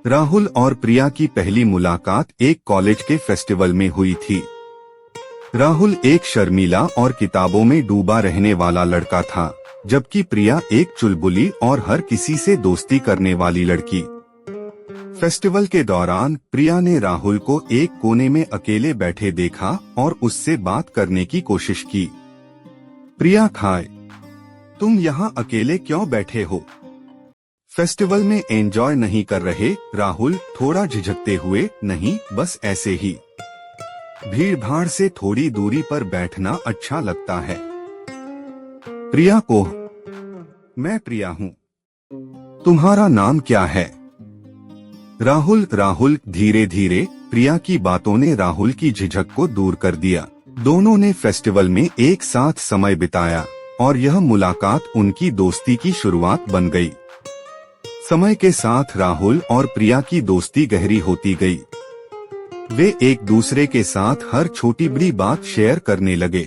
राहुल और प्रिया की पहली मुलाकात एक कॉलेज के फेस्टिवल में हुई थी। राहुल एक शर्मीला और किताबों में डूबा रहने वाला लड़का था, जबकि प्रिया एक चुलबुली और हर किसी से दोस्ती करने वाली लड़की। फेस्टिवल के दौरान प्रिया ने राहुल को एक कोने में अकेले बैठे देखा और उससे बात करने की कोशिश की। प्रिया खाए, तुम यहाँ अकेले क्यों बैठे हो? फेस्टिवल में एंजॉय नहीं कर रहे? राहुल थोड़ा झिझकते हुए, नहीं बस ऐसे ही। भीड़ भाड़ से थोड़ी दूरी पर बैठना अच्छा लगता है। प्रिया को, मैं प्रिया हूँ, तुम्हारा नाम क्या है? राहुल धीरे धीरे प्रिया की बातों ने राहुल की झिझक को दूर कर दिया। दोनों ने फेस्टिवल में एक साथ समय बिताया और यह मुलाकात उनकी दोस्ती की शुरुआत बन गई। समय के साथ राहुल और प्रिया की दोस्ती गहरी होती गई। वे एक दूसरे के साथ हर छोटी बड़ी बात शेयर करने लगे।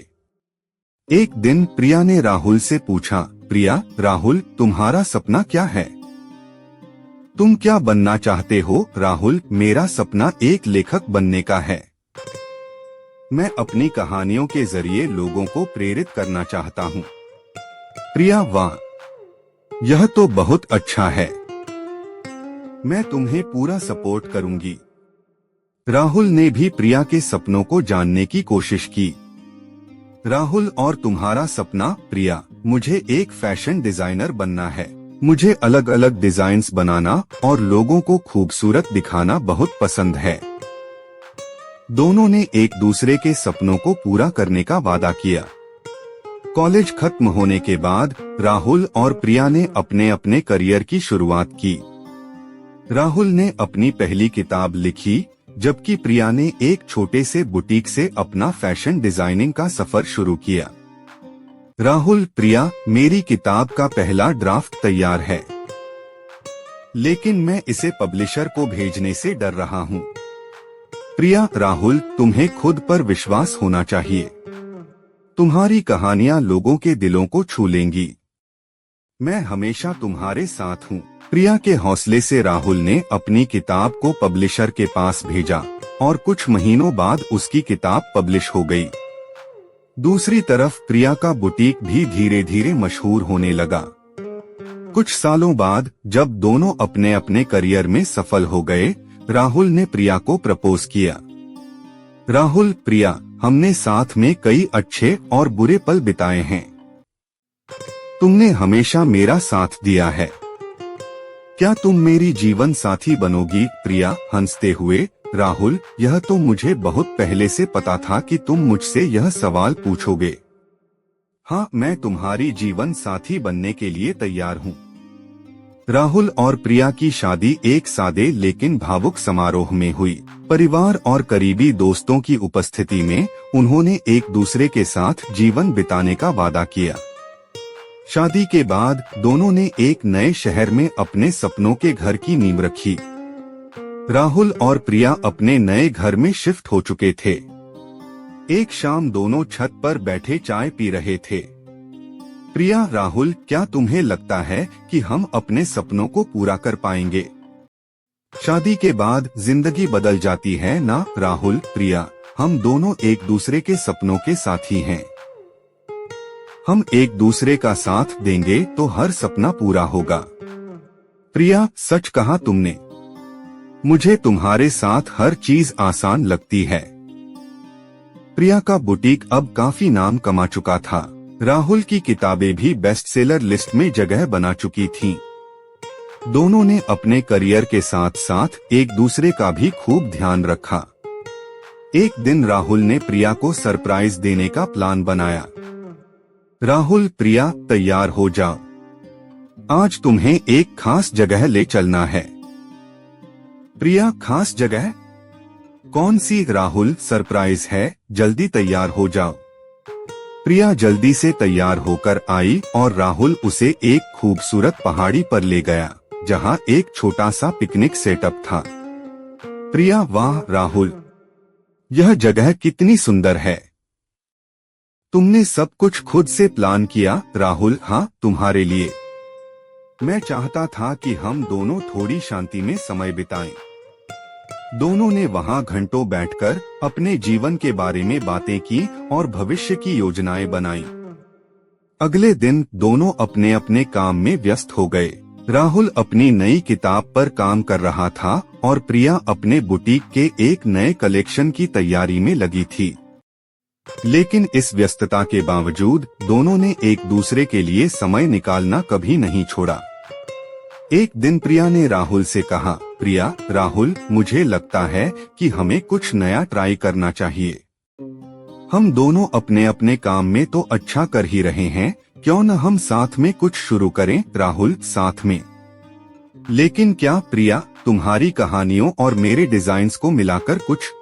एक दिन प्रिया ने राहुल से पूछा, प्रिया, राहुल, तुम्हारा सपना क्या है? तुम क्या बनना चाहते हो? राहुल, मेरा सपना एक लेखक बनने का है। मैं अपनी कहानियों के जरिए लोगों को प्रेरित करना चाहता हूँ। प्रिया, वाह, यह तो बहुत अच्छा है। मैं तुम्हें पूरा सपोर्ट करूंगी। राहुल ने भी प्रिया के सपनों को जानने की कोशिश की। राहुल, और तुम्हारा सपना? प्रिया, मुझे एक फैशन डिजाइनर बनना है। मुझे अलग अलग डिजाइन्स बनाना और लोगों को खूबसूरत दिखाना बहुत पसंद है। दोनों ने एक दूसरे के सपनों को पूरा करने का वादा किया। कॉलेज खत्म होने के बाद राहुल और प्रिया ने अपने अपने करियर की शुरुआत की। राहुल ने अपनी पहली किताब लिखी, जबकि प्रिया ने एक छोटे से बुटीक से अपना फैशन डिजाइनिंग का सफर शुरू किया। राहुल, प्रिया, मेरी किताब का पहला ड्राफ्ट तैयार है, लेकिन मैं इसे पब्लिशर को भेजने से डर रहा हूँ। प्रिया, राहुल, तुम्हें खुद पर विश्वास होना चाहिए। तुम्हारी कहानियाँ लोगों के दिलों को छू लेंगी। मैं हमेशा तुम्हारे साथ हूँ। प्रिया के हौसले से राहुल ने अपनी किताब को पब्लिशर के पास भेजा और कुछ महीनों बाद उसकी किताब पब्लिश हो गई। दूसरी तरफ प्रिया का बुटीक भी धीरे धीरे मशहूर होने लगा। कुछ सालों बाद जब दोनों अपने अपने करियर में सफल हो गए, राहुल ने प्रिया को प्रपोज किया। राहुल, प्रिया, हमने साथ में कई अच्छे और बुरे पल बिताए हैं। तुमने हमेशा मेरा साथ दिया है। क्या तुम मेरी जीवन साथी बनोगी? प्रिया हंसते हुए, राहुल, यह तो मुझे बहुत पहले से पता था कि तुम मुझसे यह सवाल पूछोगे। हाँ, मैं तुम्हारी जीवन साथी बनने के लिए तैयार हूँ। राहुल और प्रिया की शादी एक सादे लेकिन भावुक समारोह में हुई। परिवार और करीबी दोस्तों की उपस्थिति में उन्होंने एक दूसरे के साथ जीवन बिताने का वादा किया। शादी के बाद दोनों ने एक नए शहर में अपने सपनों के घर की नींव रखी। राहुल और प्रिया अपने नए घर में शिफ्ट हो चुके थे। एक शाम दोनों छत पर बैठे चाय पी रहे थे। प्रिया, राहुल, क्या तुम्हें लगता है कि हम अपने सपनों को पूरा कर पाएंगे? शादी के बाद जिंदगी बदल जाती है ना? राहुल, प्रिया, हम दोनों एक दूसरे के सपनों के साथी हैं। हम एक दूसरे का साथ देंगे तो हर सपना पूरा होगा। प्रिया, सच कहा तुमने। मुझे तुम्हारे साथ हर चीज आसान लगती है। प्रिया का बुटीक अब काफी नाम कमा चुका था। राहुल की किताबें भी बेस्ट सेलर लिस्ट में जगह बना चुकी थीं। दोनों ने अपने करियर के साथ साथ एक दूसरे का भी खूब ध्यान रखा। एक दिन राहुल ने प्रिया को सरप्राइज देने का प्लान बनाया। राहुल, प्रिया, तैयार हो जाओ, आज तुम्हें एक खास जगह ले चलना है। प्रिया, खास जगह? कौन सी? राहुल, सरप्राइज है, जल्दी तैयार हो जाओ। प्रिया जल्दी से तैयार होकर आई और राहुल उसे एक खूबसूरत पहाड़ी पर ले गया, जहां एक छोटा सा पिकनिक सेटअप था। प्रिया, वाह राहुल, यह जगह कितनी सुंदर है। तुमने सब कुछ खुद से प्लान किया? राहुल, हाँ, तुम्हारे लिए। मैं चाहता था कि हम दोनों थोड़ी शांति में समय बिताएं। दोनों ने वहां घंटों बैठकर अपने जीवन के बारे में बातें की और भविष्य की योजनाएं बनाई। अगले दिन दोनों अपने अपने काम में व्यस्त हो गए। राहुल अपनी नई किताब पर काम कर रहा था और प्रिया अपने बुटीक के एक नए कलेक्शन की तैयारी में लगी थी। लेकिन इस व्यस्तता के बावजूद दोनों ने एक दूसरे के लिए समय निकालना कभी नहीं छोड़ा। एक दिन प्रिया ने राहुल से कहा, प्रिया, राहुल, मुझे लगता है कि हमें कुछ नया ट्राई करना चाहिए। हम दोनों अपने अपने काम में तो अच्छा कर ही रहे हैं, क्यों न हम साथ में कुछ शुरू करें? राहुल, साथ में? लेकिन क्या प्रिया, तुम्हारी कहानियों और मेरे डिजाइन्स को मिलाकर कुछ,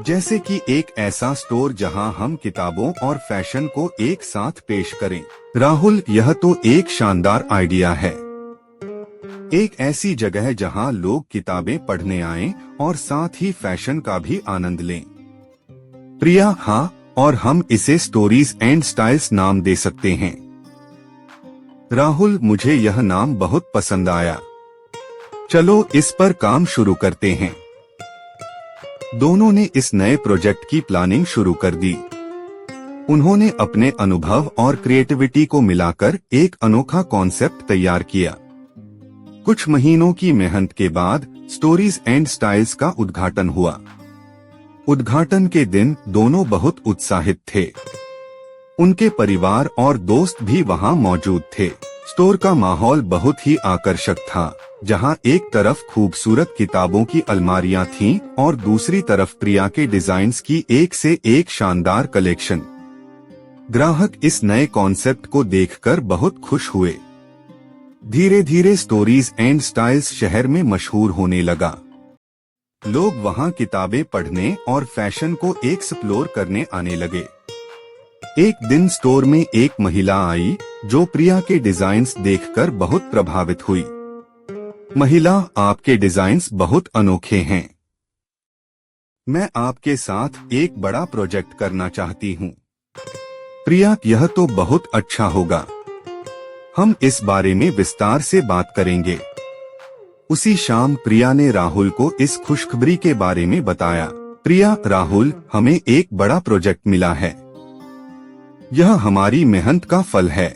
जैसे कि एक ऐसा स्टोर जहां हम किताबों और फैशन को एक साथ पेश करें? राहुल, यह तो एक शानदार आइडिया है। एक ऐसी जगह जहां लोग किताबें पढ़ने आएं और साथ ही फैशन का भी आनंद लें। प्रिया, हाँ, और हम इसे स्टोरीज एंड स्टाइल्स नाम दे सकते हैं। राहुल, मुझे यह नाम बहुत पसंद आया। चलो इस पर काम शुरू करते हैं। दोनों ने इस नए प्रोजेक्ट की प्लानिंग शुरू कर दी। उन्होंने अपने अनुभव और क्रिएटिविटी को मिलाकर एक अनोखा कॉन्सेप्ट तैयार किया। कुछ महीनों की मेहनत के बाद स्टोरीज एंड स्टाइल्स का उद्घाटन हुआ। उद्घाटन के दिन दोनों बहुत उत्साहित थे। उनके परिवार और दोस्त भी वहां मौजूद थे। स्टोर का माहौल बहुत ही आकर्षक था, जहां एक तरफ खूबसूरत किताबों की अलमारियां थीं और दूसरी तरफ प्रिया के डिजाइन्स की एक से एक शानदार कलेक्शन। ग्राहक इस नए कॉन्सेप्ट को देखकर बहुत खुश हुए। धीरे धीरे स्टोरीज एंड स्टाइल्स शहर में मशहूर होने लगा। लोग वहां किताबें पढ़ने और फैशन को एक्सप्लोर करने आने लगे। एक दिन स्टोर में एक महिला आई जो प्रिया के डिजाइन्स देखकर बहुत प्रभावित हुई। महिला, आपके डिजाइन्स बहुत अनोखे हैं। मैं आपके साथ एक बड़ा प्रोजेक्ट करना चाहती हूँ। प्रिया, यह तो बहुत अच्छा होगा। हम इस बारे में विस्तार से बात करेंगे। उसी शाम प्रिया ने राहुल को इस खुशखबरी के बारे में बताया। प्रिया, राहुल, हमें एक बड़ा प्रोजेक्ट मिला है। यह हमारी मेहनत का फल है।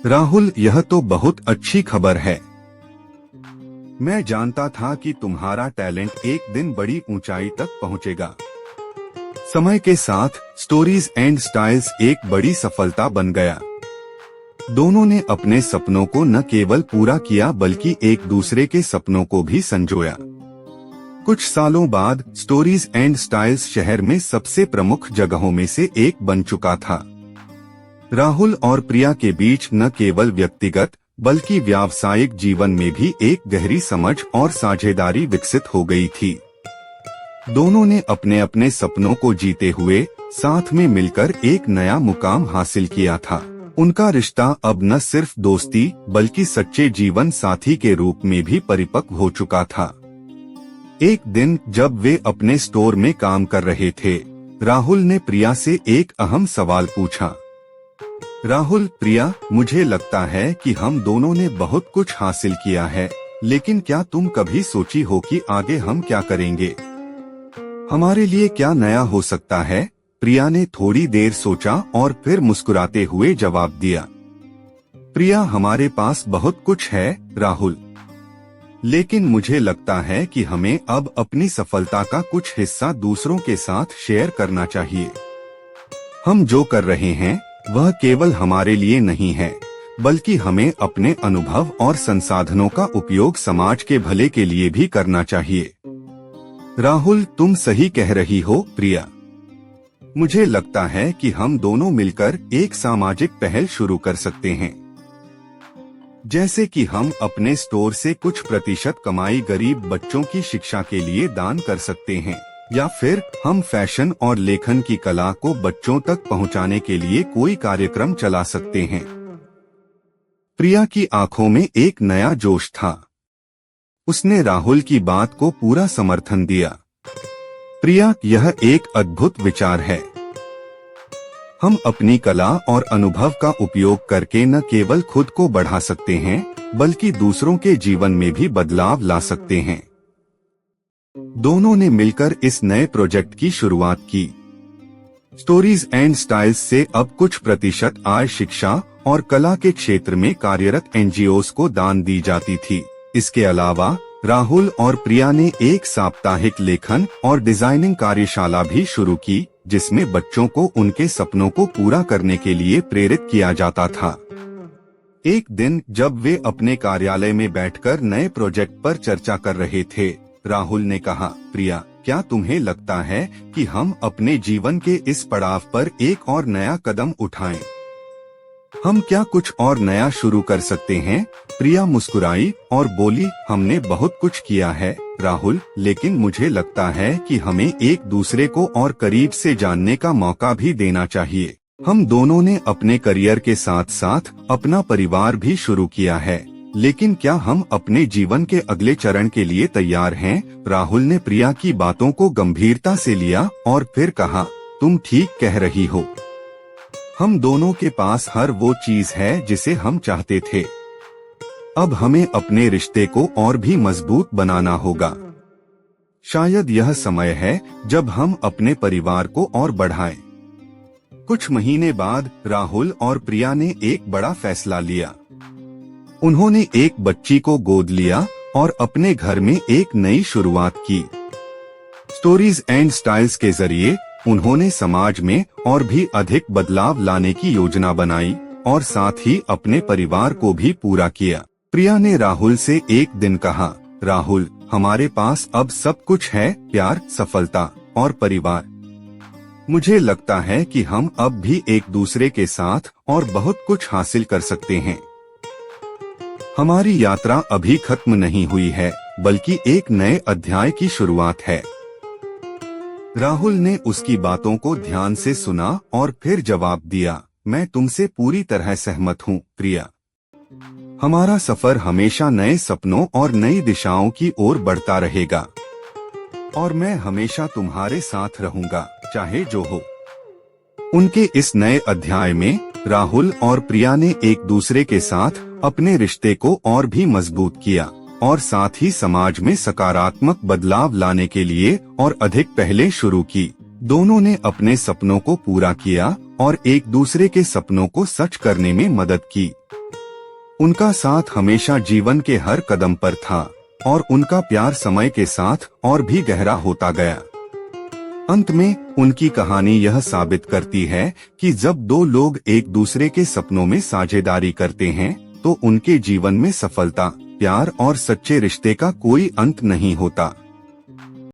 राहुल, यह तो बहुत अच्छी खबर है। मैं जानता था कि तुम्हारा टैलेंट एक दिन बड़ी ऊंचाई तक पहुंचेगा। समय के साथ स्टोरीज एंड स्टाइल्स एक बड़ी सफलता बन गया। दोनों ने अपने सपनों को न केवल पूरा किया बल्कि एक दूसरे के सपनों को भी संजोया। कुछ सालों बाद स्टोरीज एंड स्टाइल्स शहर में सबसे प्रमुख जगहों में से एक बन चुका था। राहुल और प्रिया के बीच न केवल व्यक्तिगत बल्कि व्यावसायिक जीवन में भी एक गहरी समझ और साझेदारी विकसित हो गई थी। दोनों ने अपने अपने सपनों को जीते हुए साथ में मिलकर एक नया मुकाम हासिल किया था। उनका रिश्ता अब न सिर्फ दोस्ती बल्कि सच्चे जीवन साथी के रूप में भी परिपक्व हो चुका था। एक दिन जब वे अपने स्टोर में काम कर रहे थे, राहुल ने प्रिया से एक अहम सवाल पूछा। राहुल, प्रिया, मुझे लगता है कि हम दोनों ने बहुत कुछ हासिल किया है, लेकिन क्या तुम कभी सोची हो कि आगे हम क्या करेंगे? हमारे लिए क्या नया हो सकता है? प्रिया ने थोड़ी देर सोचा और फिर मुस्कुराते हुए जवाब दिया। प्रिया, हमारे पास बहुत कुछ है राहुल, लेकिन मुझे लगता है कि हमें अब अपनी सफलता का कुछ हिस्सा दूसरों के साथ शेयर करना चाहिए। हम जो कर रहे हैं वह केवल हमारे लिए नहीं है, बल्कि हमें अपने अनुभव और संसाधनों का उपयोग समाज के भले के लिए भी करना चाहिए। राहुल, तुम सही कह रही हो प्रिया। मुझे लगता है कि हम दोनों मिलकर एक सामाजिक पहल शुरू कर सकते हैं, जैसे कि हम अपने स्टोर से कुछ प्रतिशत कमाई गरीब बच्चों की शिक्षा के लिए दान कर सकते हैं, या फिर हम फैशन और लेखन की कला को बच्चों तक पहुंचाने के लिए कोई कार्यक्रम चला सकते हैं। प्रिया की आंखों में एक नया जोश था। उसने राहुल की बात को पूरा समर्थन दिया। प्रिया, यह एक अद्भुत विचार है। हम अपनी कला और अनुभव का उपयोग करके न केवल खुद को बढ़ा सकते हैं, बल्कि दूसरों के जीवन में भी बदलाव ला सकते हैं। दोनों ने मिलकर इस नए प्रोजेक्ट की शुरुआत की। स्टोरीज एंड स्टाइल्स से अब कुछ प्रतिशत आय शिक्षा और कला के क्षेत्र में कार्यरत एनजीओस को दान दी जाती थी। इसके अलावा राहुल और प्रिया ने एक साप्ताहिक लेखन और डिजाइनिंग कार्यशाला भी शुरू की, जिसमें बच्चों को उनके सपनों को पूरा करने के लिए प्रेरित किया जाता था। एक दिन जब वे अपने कार्यालय में बैठकर नए प्रोजेक्ट पर चर्चा कर रहे थे, राहुल ने कहा, प्रिया, क्या तुम्हें लगता है कि हम अपने जीवन के इस पड़ाव पर एक और नया कदम उठाएं? हम क्या कुछ और नया शुरू कर सकते हैं? प्रिया मुस्कुराई और बोली, हमने बहुत कुछ किया है राहुल, लेकिन मुझे लगता है कि हमें एक दूसरे को और करीब से जानने का मौका भी देना चाहिए। हम दोनों ने अपने करियर के साथ साथ अपना परिवार भी शुरू किया है, लेकिन क्या हम अपने जीवन के अगले चरण के लिए तैयार हैं? राहुल ने प्रिया की बातों को गंभीरता से लिया और फिर कहा, तुम ठीक कह रही हो। हम दोनों के पास हर वो चीज है जिसे हम चाहते थे। अब हमें अपने रिश्ते को और भी मजबूत बनाना होगा। शायद यह समय है जब हम अपने परिवार को और बढ़ाएं। कुछ महीने बाद राहुल और प्रिया ने एक बड़ा फैसला लिया। उन्होंने एक बच्ची को गोद लिया और अपने घर में एक नई शुरुआत की। स्टोरीज एंड स्टाइल्स के जरिए उन्होंने समाज में और भी अधिक बदलाव लाने की योजना बनाई और साथ ही अपने परिवार को भी पूरा किया। प्रिया ने राहुल से एक दिन कहा, राहुल, हमारे पास अब सब कुछ है, प्यार, सफलता और परिवार। मुझे लगता है कि हम अब भी एक दूसरे के साथ और बहुत कुछ हासिल कर सकते हैं। हमारी यात्रा अभी खत्म नहीं हुई है, बल्कि एक नए अध्याय की शुरुआत है। राहुल ने उसकी बातों को ध्यान से सुना और फिर जवाब दिया, मैं तुमसे पूरी तरह सहमत हूँ प्रिया। हमारा सफर हमेशा नए सपनों और नई दिशाओं की ओर बढ़ता रहेगा और मैं हमेशा तुम्हारे साथ रहूंगा, चाहे जो हो। उनके इस नए अध्याय में राहुल और प्रिया ने एक दूसरे के साथ अपने रिश्ते को और भी मजबूत किया और साथ ही समाज में सकारात्मक बदलाव लाने के लिए और अधिक पहले शुरू की। दोनों ने अपने सपनों को पूरा किया और एक दूसरे के सपनों को सच करने में मदद की। उनका साथ हमेशा जीवन के हर कदम पर था और उनका प्यार समय के साथ और भी गहरा होता गया। अंत में उनकी कहानी यह साबित करती है कि जब दो लोग एक दूसरे के सपनों में साझेदारी करते हैं, तो उनके जीवन में सफलता, प्यार और सच्चे रिश्ते का कोई अंत नहीं होता।